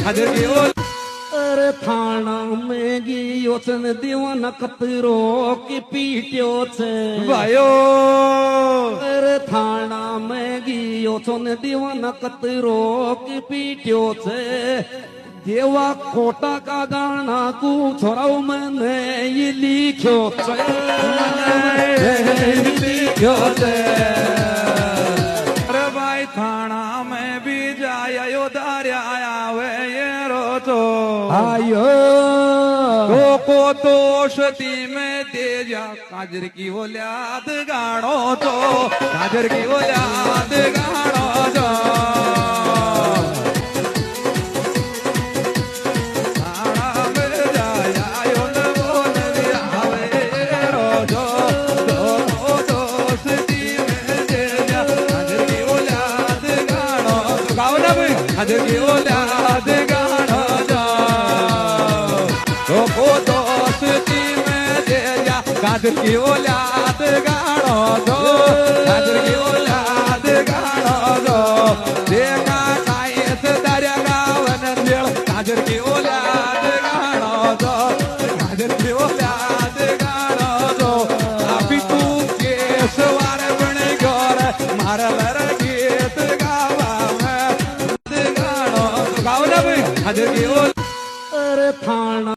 हाजिर की ओल अरे थाना में गियो छन दीवाना कतरो की पीट्यो छे भाइयो अरे थाना में गियो छन दीवाना कतरो की पीट्यो छे देवा खोटा का गाना कू छोराओ मैंने ये लिख्यो छे लिख्यो छे अरे भाई थाना में भी जायो दार्या आवे ये रोतो आयो को दोषती में तेजा काजर की ओल्याद गाणो तो काजर की ओल्याद गाणो तो थाना में जायो न बोल आवे रोतो को दोषती में तेजा काजर की ओल्याद गाणो तो गाओ ना भाई काजर की ओल्याद गाणो तो को दोस्ती में दे जा कादर की औलाद गाणो दो कादर की औलाद गाणो दो देखा कायस दर्या गावन देळ कादर की औलाद गाणो दो कादर की औलाद गाणो दो आपी तू केसवार बन गोर मारलर गीत गावा में गाणो गाव ना भाई कादर की अरे थाना